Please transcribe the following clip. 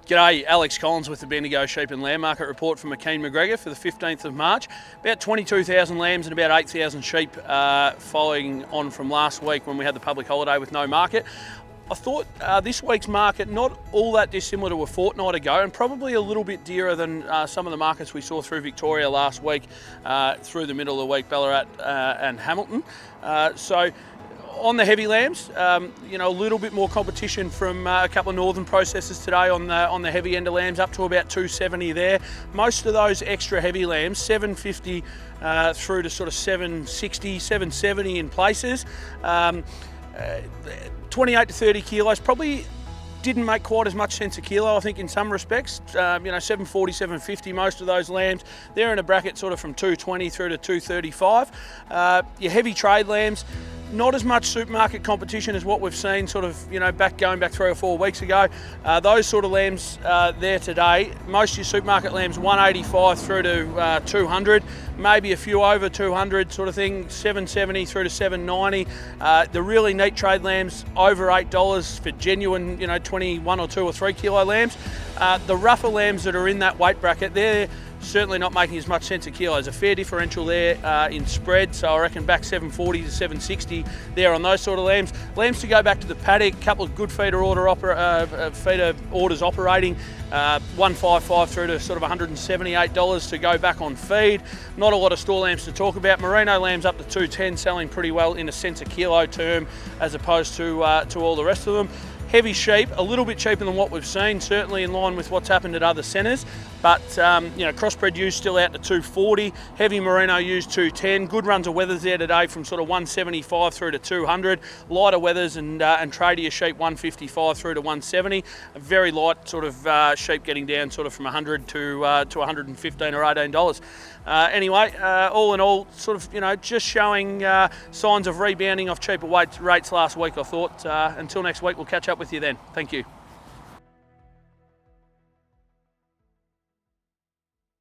G'day, Alex Collins with the Bendigo Sheep and Lamb Market Report from McKean McGregor for the 15th of March. About 22,000 lambs and about 8,000 sheep following on from last week when we had the public holiday with no market. I thought this week's market not all that dissimilar to a fortnight ago, and probably a little bit dearer than some of the markets we saw through Victoria last week, through the middle of the week, Ballarat and Hamilton. So on the heavy lambs, a little bit more competition from a couple of northern processors today on the heavy end of lambs, up to about 270 there. Most of those extra heavy lambs, 750 through to sort of 760, 770 in places. 28 to 30 kilos probably didn't make quite as much sense a kilo, I think, in some respects. 740, 750, most of those lambs, they're in a bracket sort of from 220 through to 235. Your heavy trade lambs, not as much supermarket competition as what we've seen sort of, going back 3 or 4 weeks ago. Those sort of lambs there today, most of your supermarket lambs 185 through to 200, maybe a few over 200 sort of thing, 770 through to 790. The really neat trade lambs over $8 for genuine, 21 or 2 or 3 kilo lambs. The rougher lambs that are in that weight bracket, they're certainly not making as much sense a kilo. There's a fair differential there in spread, so I reckon back 740 to 760 there on those sort of lambs. Lambs to go back to the paddock, a couple of good feeder orders operating, 155 through to sort of $178 to go back on feed. Not a lot of store lambs to talk about. Merino lambs up to 210, selling pretty well in a cents a kilo term as opposed to all the rest of them. Heavy sheep, a little bit cheaper than what we've seen, certainly in line with what's happened at other centres, but crossbred ewes still out to 240, heavy merino ewes 210, good runs of weathers there today from sort of 175 through to 200, lighter weathers and tradier sheep 155 through to 170, a very light sort of sheep getting down sort of from 100 to 115 or $18. Anyway, all in all, sort of, just showing signs of rebounding off cheaper rates last week, I thought. Until next week, we'll catch up with you then. Thank you.